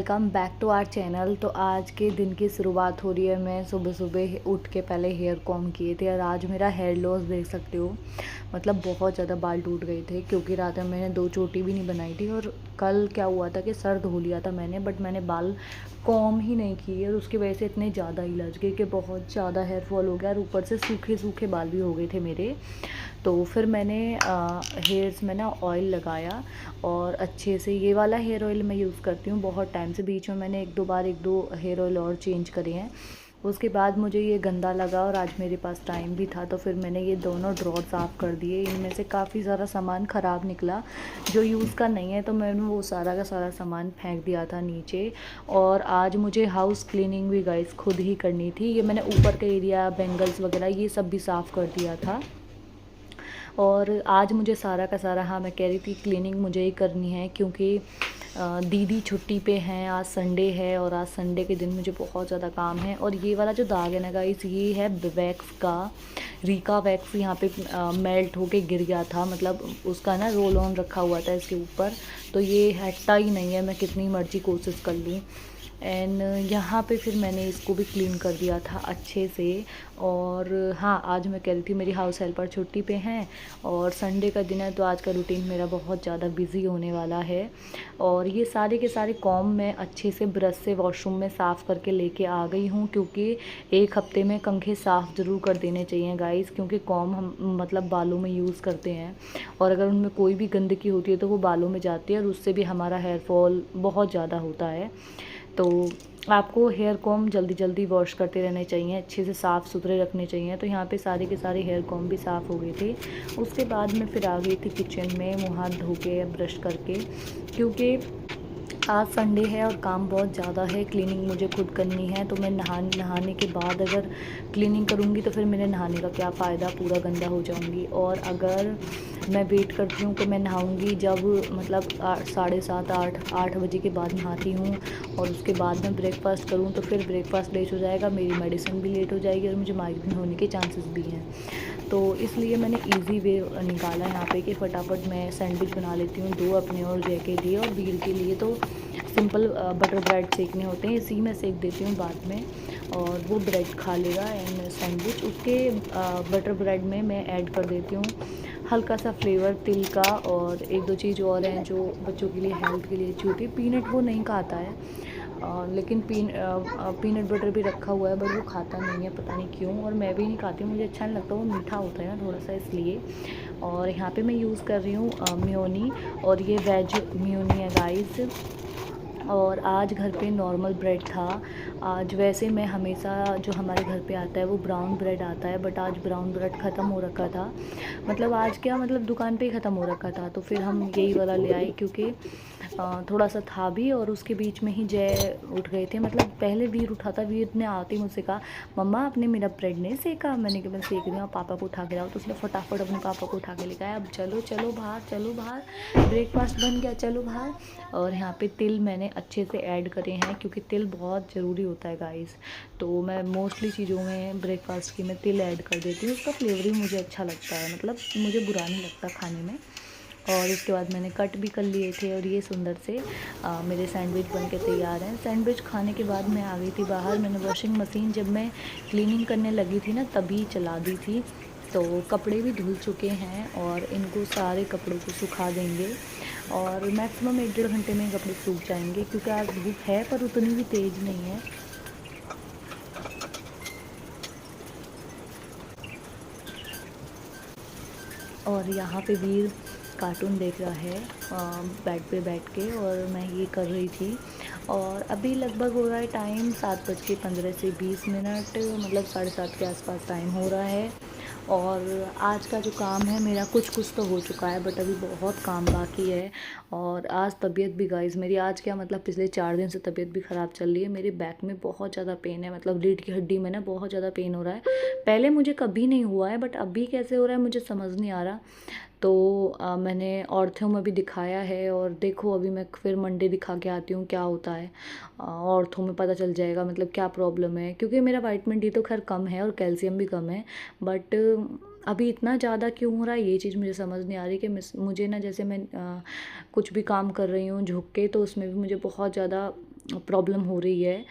Welcome back to our channel. तो आज के दिन की शुरुआत हो रही है। मैं सुबह सुबह उठ के पहले हेयर कॉम किए थे और आज मेरा हेयर लॉस देख सकते हो। मतलब बहुत ज़्यादा बाल टूट गए थे क्योंकि रात में मैंने 2 चोटी भी नहीं बनाई थी। और कल क्या हुआ था कि सर धो लिया था मैंने, बट मैंने बाल कॉम ही नहीं किए और उसकी वजह से इतने ज़्यादा ही लज गए कि बहुत ज़्यादा हेयर फॉल हो गया और ऊपर से सूखे सूखे बाल भी हो गए थे मेरे। तो फिर मैंने हेयर्स में ना ऑयल लगाया और अच्छे से ये वाला हेयर ऑयल मैं यूज़ करती हूँ बहुत टाइम से। बीच में मैंने एक दो हेयर ऑयल और चेंज करे हैं। उसके बाद मुझे ये गंदा लगा और आज मेरे पास टाइम भी था, तो फिर मैंने ये दोनों ड्रॉर साफ़ कर दिए। इनमें से काफ़ी सारा सामान ख़राब निकला जो यूज़ का नहीं है, तो मैंने वो सारा का सारा सामान फेंक दिया था नीचे। और आज मुझे हाउस क्लीनिंग भी गाइस खुद ही करनी थी। ये मैंने ऊपर का एरिया, बेंगल्स वगैरह ये सब भी साफ़ कर दिया था। और आज मुझे सारा का सारा, हाँ मैं कह रही थी क्लीनिंग मुझे ही करनी है क्योंकि दीदी छुट्टी पे हैं। आज संडे है और आज संडे के दिन मुझे बहुत ज़्यादा काम है। और ये वाला जो दाग है ना गाइस, ये है वैक्स का। रीका वैक्स यहाँ पे मेल्ट होके गिर गया था, मतलब उसका ना रोल ऑन रखा हुआ था इसके ऊपर, तो ये हटता ही नहीं है, मैं कितनी मर्जी कोशिश कर लूँ। एंड यहाँ पे फिर मैंने इसको भी क्लीन कर दिया था अच्छे से। और हाँ, आज मैं कह रही थी मेरी हाउस हेल्पर छुट्टी पे हैं और संडे का दिन है, तो आज का रूटीन मेरा बहुत ज़्यादा बिजी होने वाला है। और ये सारे के सारे कॉम्ब मैं अच्छे से ब्रश से वॉशरूम में साफ़ करके लेके आ गई हूँ क्योंकि एक हफ्ते में कंघे साफ़ ज़रूर कर देने चाहिए गाइस, क्योंकि कॉम्ब हम मतलब बालों में यूज़ करते हैं और अगर उनमें कोई भी गंदगी होती है तो वो बालों में जाती है और उससे भी हमारा हेयर फॉल बहुत ज़्यादा होता है। तो आपको हेयर कॉम जल्दी जल्दी वॉश करते रहने चाहिए, अच्छे से साफ़ सुथरे रखने चाहिए। तो यहाँ पे सारे के सारे हेयर कॉम भी साफ़ हो गए थे। उसके बाद मैं फिर आ गई थी किचन में मुँह हाथ धो के ब्रश करके, क्योंकि आज संडे है और काम बहुत ज़्यादा है। क्लीनिंग मुझे खुद करनी है, तो मैं नहाने के बाद अगर क्लीनिंग करूँगी तो फिर मेरे नहाने का क्या फ़ायदा, पूरा गंदा हो जाऊँगी। और अगर मैं वेट करती हूँ कि मैं नहाऊँगी जब मतलब 7:30 8 बजे के बाद नहाती हूँ और उसके बाद मैं ब्रेकफ़ास्ट करूँ तो फिर ब्रेकफ़ास्ट लेट हो जाएगा, मेरी मेडिसिन भी लेट हो जाएगी और मुझे माइग्रेन होने के चांसेस भी हैं। तो इसलिए मैंने इजी वे निकाला यहाँ पे कि फटाफट मैं सैंडविच बना लेती हूँ, 2 अपने और जय के लिए। और वीर के लिए तो सिंपल बटर ब्रेड सेकने होते हैं, इसी में सेक देती हूँ बाद में और वो ब्रेड खा लेगा। एंड सैंडविच उसके बटर ब्रेड में मैं ऐड कर देती हूँ हल्का सा फ्लेवर तिल का, और एक दो चीज़ और हैं जो बच्चों के लिए हेल्थ के लिए अच्छी होती है। पीनट वो नहीं खाता है, लेकिन पीनट बटर भी रखा हुआ है, बट वो खाता नहीं है, पता नहीं क्यों। और मैं भी नहीं खाती हूँ, मुझे अच्छा नहीं लगता, वो मीठा होता है ना थोड़ा सा, इसलिए। और यहाँ पे मैं यूज़ कर रही हूँ मेयोनी, और ये वेज मेयोनी है गाइस। और आज घर पे नॉर्मल ब्रेड था। आज वैसे मैं हमेशा जो हमारे घर पे आता है वो ब्राउन ब्रेड आता है, बट आज ब्राउन ब्रेड ख़त्म हो रखा था। मतलब आज क्या, मतलब दुकान पे ही ख़त्म हो रखा था, तो फिर हम यही वाला ले आए क्योंकि थोड़ा सा था भी। और उसके बीच में ही जय उठ गए थे, मतलब पहले वीर उठा था। वीर ने आते ही मुझसे कहा, मम्मा आपने मेरा ब्रेड नहीं सेका। मैंने कहा मैं सेक रही हूँ, आप पापा को उठा के लाओ। तो उसने फटाफट अपने पापा को उठा के लेकर आया, अब चलो चलो बाहर, चलो बाहर, ब्रेकफास्ट बन गया, चलो बाहर। और यहाँ पे तिल मैंने अच्छे से ऐड करे हैं क्योंकि तिल बहुत ज़रूरी होता है गाइस। तो मैं मोस्टली चीज़ों में ब्रेकफास्ट की मैं तिल ऐड कर देती हूँ, उसका फ्लेवर ही मुझे अच्छा लगता है, मतलब मुझे बुरा नहीं लगता खाने में। और उसके बाद मैंने कट भी कर लिए थे और ये सुंदर से मेरे सैंडविच बन के तैयार हैं। सैंडविच खाने के बाद मैं आ गई थी बाहर। मैंने वॉशिंग मशीन जब मैं क्लीनिंग करने लगी थी ना तभी चला दी थी, तो कपड़े भी धुल चुके हैं और इनको सारे कपड़ों को सुखा देंगे और मैक्सिमम 1 डेढ़ घंटे में कपड़े सूख जाएंगे क्योंकि आज धूप है पर उतनी भी तेज़ नहीं है। और यहाँ पे वीर कार्टून देख रहा है बेड पे बैठ के, और मैं ये कर रही थी। और अभी लगभग हो रहा है टाइम 7:15 से 20 मिनट, मतलब 7:30 के आसपास टाइम हो रहा है। और आज का जो काम है मेरा कुछ कुछ तो हो चुका है, बट अभी बहुत काम बाकी है। और आज तबीयत भी गाइस मेरी, आज क्या मतलब पिछले 4 दिन से तबीयत भी ख़राब चल रही है। मेरे बैक में बहुत ज़्यादा पेन है, मतलब रीढ़ की हड्डी में ना बहुत ज़्यादा पेन हो रहा है। पहले मुझे कभी नहीं हुआ है, बट अभी कैसे हो रहा है मुझे समझ नहीं आ रहा। तो मैंने ऑर्थो में भी दिखाया है और देखो अभी मैं फिर मंडे दिखा के आती हूँ क्या होता है। ऑर्थो में पता चल जाएगा मतलब क्या प्रॉब्लम है, क्योंकि मेरा विटामिन डी तो खैर कम है और कैल्शियम भी कम है, बट अभी इतना ज़्यादा क्यों हो रहा है ये चीज़ मुझे समझ नहीं आ रही कि मुझे ना, जैसे मैं कुछ भी काम कर रही हूँ झुक के, तो उसमें भी मुझे बहुत ज़्यादा प्रॉब्लम हो रही है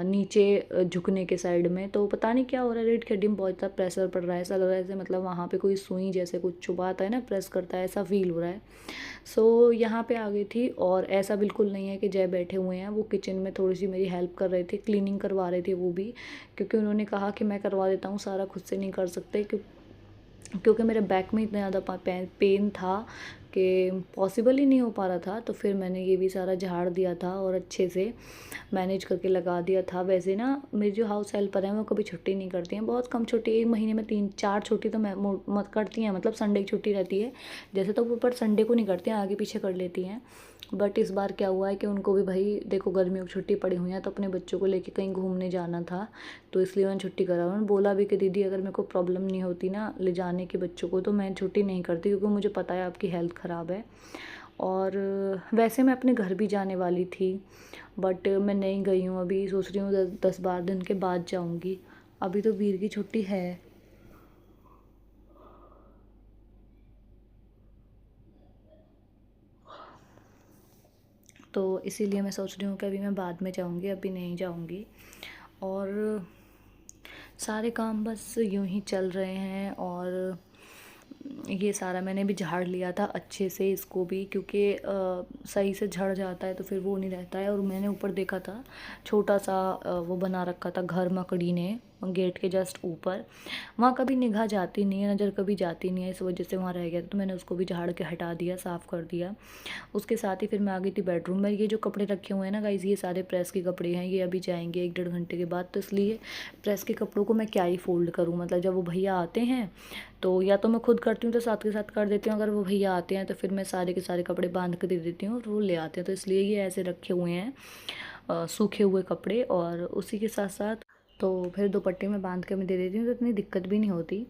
नीचे झुकने के साइड में। तो पता नहीं क्या हो रहा है, रीढ़ की हड्डी में बहुत ज़्यादा प्रेशर पड़ रहा है, ऐसा लग रहा है जैसे मतलब वहाँ पे कोई सुई जैसे कुछ चुभाता है ना, प्रेस करता है, ऐसा फील हो रहा है। सो यहाँ पे आ गई थी, और ऐसा बिल्कुल नहीं है कि जय बैठे हुए हैं, वो किचन में थोड़ी सी मेरी हेल्प कर रहे थे, क्लीनिंग करवा रहे थे वो भी, क्योंकि उन्होंने कहा कि मैं करवा देता हूँ, सारा खुद से नहीं कर सकते, क्योंकि मेरे बैक में इतना ज़्यादा पेन था कि पॉसिबल ही नहीं हो पा रहा था। तो फिर मैंने ये भी सारा झाड़ दिया था और अच्छे से मैनेज करके लगा दिया था। वैसे ना मेरी जो हाउस हेल्पर हैं वो कभी छुट्टी नहीं करती हैं, बहुत कम छुट्टी, एक महीने में 3-4 छुट्टी तो मैं मत करती हैं, मतलब संडे की छुट्टी रहती है जैसे, तो वो पर संडे को नहीं करती हैं, आगे पीछे कर लेती हैं। बट इस बार क्या हुआ है कि उनको भी भाई देखो गर्मियों की छुट्टी पड़ी हुई है, तो अपने बच्चों को लेके कहीं घूमने जाना था, तो इसलिए उन्होंने छुट्टी करा। उन्होंने बोला भी कि दीदी अगर मेरे को प्रॉब्लम नहीं होती ना ले जाने के बच्चों को, तो मैं छुट्टी नहीं करती, क्योंकि मुझे पता है आपकी हेल्थ ख़राब है। और वैसे मैं अपने घर भी जाने वाली थी, बट मैं नहीं गई हूँ, अभी सोच रही हूँ 10-12 दिन के बाद जाऊँगी। अभी तो वीर की छुट्टी है। तो इसीलिए मैं सोच रही हूँ कि अभी मैं बाद में जाऊँगी, अभी नहीं जाऊँगी। और सारे काम बस यूँ ही चल रहे हैं। और ये सारा मैंने भी झाड़ लिया था अच्छे से इसको भी, क्योंकि सही से झड़ जाता है तो फिर वो नहीं रहता है। और मैंने ऊपर देखा था छोटा सा वो बना रखा था घर मकड़ी ने गेट के जस्ट ऊपर, वहाँ कभी निगाह जाती नहीं है, नज़र कभी जाती नहीं है, इस वजह से वहाँ रह गया था। तो मैंने उसको भी झाड़ के हटा दिया, साफ़ कर दिया। उसके साथ ही फिर मैं आ गई थी बेडरूम में। ये जो कपड़े रखे हुए हैं ना गाइज़, ये सारे प्रेस के कपड़े हैं, ये अभी जाएंगे 1-1.5 घंटे के बाद, तो इसलिए प्रेस के कपड़ों को मैं क्या ही फ़ोल्ड करूँ, मतलब जब वो भैया आते हैं तो या तो मैं खुद करती हूँ तो साथ के साथ कर देती हूँ, अगर वो भैया आते हैं तो फिर मैं सारे के सारे कपड़े बांध के दे देती हूँ और वो ले आते हैं। तो इसलिए ये ऐसे रखे हुए हैं सूखे हुए कपड़े। और उसी के साथ साथ तो फिर दुपट्टे में बांध के मैं दे देती हूँ, तो इतनी दिक्कत भी नहीं होती।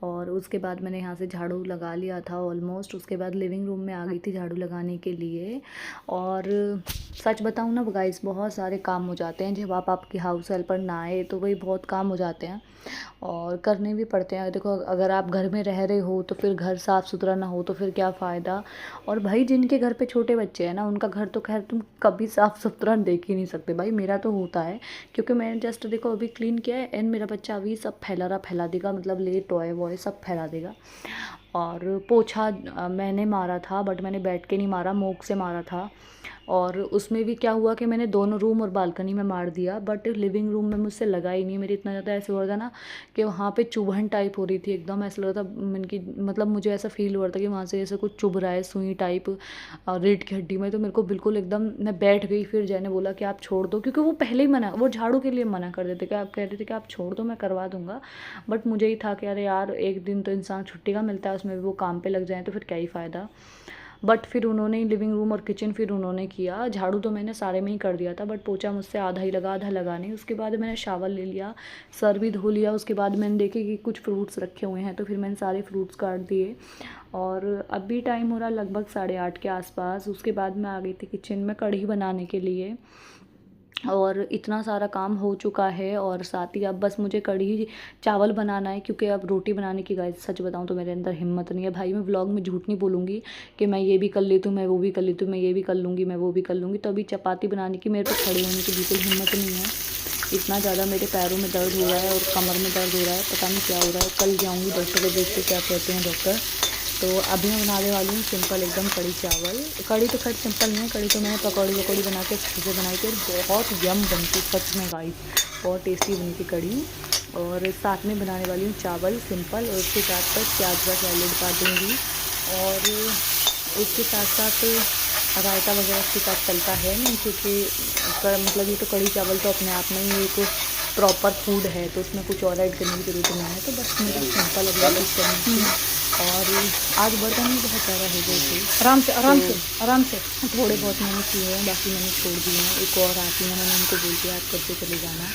और उसके बाद मैंने यहाँ से झाड़ू लगा लिया था ऑलमोस्ट। उसके बाद लिविंग रूम में आ गई थी झाड़ू लगाने के लिए। और सच बताऊँ ना गाइस, बहुत सारे काम हो जाते हैं जब आपकी हाउस हेल्पर ना आए, तो वही बहुत काम हो जाते हैं और करने भी पड़ते हैं। देखो अगर आप घर में रह रहे हो तो फिर घर साफ़ सुथरा ना हो तो फिर क्या फ़ायदा। और भाई जिनके घर पे छोटे बच्चे हैं ना, उनका घर तो खैर तुम कभी साफ़ सुथरा देख ही नहीं सकते। भाई मेरा तो होता है, क्योंकि मैंने जस्ट देखो अभी क्लीन किया है, एंड मेरा बच्चा अभी सब फैला देगा, मतलब ले टॉय वॉय सब फैला देगा। और पोछा मैंने मारा था, बट मैंने बैठ के नहीं मारा, मोक से मारा था। और उसमें भी क्या हुआ कि मैंने दोनों रूम और बालकनी में मार दिया, बट लिविंग रूम में मुझसे लगा ही नहीं। मेरी इतना ज़्यादा ऐसे हो रहा था ना कि वहाँ पे चुभन टाइप हो रही थी, एकदम ऐसा लग रहा था इनकी, मतलब मुझे ऐसा फील हो रहा था कि वहाँ से ऐसे कुछ चुभ रहा है सुई टाइप रीढ़ की हड्डी में। तो मेरे को बिल्कुल एकदम, मैं बैठ गई। फिर जय ने बोला कि आप छोड़ दो, क्योंकि वो पहले ही मना, वो झाड़ू के लिए मना कर देते कि आप कह रहे थे कि आप छोड़ दो मैं करवा दूंगा। बट मुझे ही था कि अरे यार एक दिन तो इंसान छुट्टी का मिलता है, उसमें भी वो काम पे लग जाए तो फिर क्या ही फ़ायदा। बट फिर उन्होंने लिविंग रूम और किचन फिर उन्होंने किया। झाड़ू तो मैंने सारे में ही कर दिया था, बट पोछा मुझसे आधा ही लगा, आधा लगा नहीं। उसके बाद मैंने शावर ले लिया, सर भी धो लिया। उसके बाद मैंने देखे कि कुछ फ्रूट्स रखे हुए हैं, तो फिर मैंने सारे फ्रूट्स काट दिए। और अभी टाइम हो रहा लगभग 8:30 के आसपास। उसके बाद मैं आ गई थी किचन में कढ़ी बनाने के लिए, और इतना सारा काम हो चुका है। और साथ ही अब बस मुझे कढ़ी चावल बनाना है, क्योंकि अब रोटी बनाने की गाइस सच बताऊं तो मेरे अंदर हिम्मत नहीं है। भाई मैं व्लॉग में झूठ नहीं बोलूँगी कि मैं ये भी कर लेती हूँ, मैं वो भी कर लेती हूँ, मैं ये भी कर लूँगी, मैं वो भी कर लूँगी। तो अभी चपाती बनाने की मेरे को खड़े होने की बिल्कुल हिम्मत नहीं है। इतना ज़्यादा मेरे पैरों में दर्द हो रहा है और कमर में दर्द हो रहा है, पता नहीं क्या हो रहा है। कल जाऊँगी डॉक्टर को, देखते क्या कहते हैं डॉक्टर। तो अभी मैं बनाने वाली हूँ सिंपल एकदम कढ़ी चावल। कढ़ी तो खैर सिंपल नहीं है, कढ़ी तो मैंने पकौड़ी वकौड़ी बना के अच्छे से बनाई थी, और बहुत यम बनती सच में गाइस, बहुत टेस्टी बनी थी कढ़ी। और साथ में बनाने वाली हूँ चावल सिंपल, और उसके साथ साथ प्याज का सैलेड काटूँगी। और उसके साथ साथ रायता वगैरह उसके साथ चलता है नहीं, क्योंकि मतलब ये तो कढ़ी चावल तो अपने आप में ही एक प्रॉपर फूड है, तो उसमें कुछ और ऐड करने की ज़रूरत नहीं है। तो बस मुझे सिंपल अगर करनी थी। और आज बर्तन भी बहुत ज़्यादा हो गए थे। आराम से आराम तो से आराम से। थोड़े बहुत मैंने किए हैं, बाकी मैंने छोड़ दिए हैं। एक और आती हैं, मैंने उनको बोल दिया आप करते चले जाना।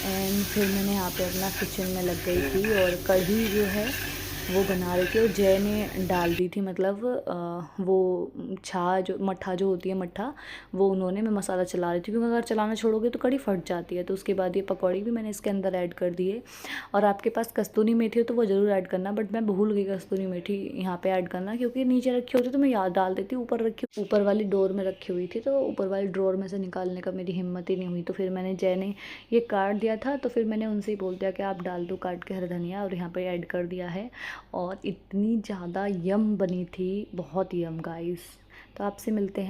एंड फिर मैंने यहाँ पे अपना किचन में लग गई थी। और कढ़ी जो है वो बना रही थी और जय ने डाल दी थी, मतलब वो जो मट्ठा जो होती है मट्ठा, वो उन्होंने, मैं मसाला चला रही थी क्योंकि अगर चलाना छोड़ोगे तो कड़ी फट जाती है। तो उसके बाद ये पकौड़ी भी मैंने इसके अंदर ऐड कर दी है। और आपके पास कस्तूरी मेथी हो तो वो ज़रूर ऐड करना, बट मैं भूल गई कस्तूरी मेथी यहाँ पे ऐड करना, क्योंकि नीचे रखी होती तो मैं याद डाल देती, ऊपर वाली डोर में रखी हुई थी, तो ऊपर वाली ड्रॉर में से निकालने का मेरी हिम्मत ही नहीं हुई। तो फिर मैंने, जय ने ये काट दिया था तो फिर मैंने उनसे ही बोल दिया कि आप डाल दो काट के हरा धनिया, और यहाँ पे ऐड कर दिया है। और इतनी ज़्यादा यम बनी थी, बहुत यम गाइस। तो आपसे मिलते हैं।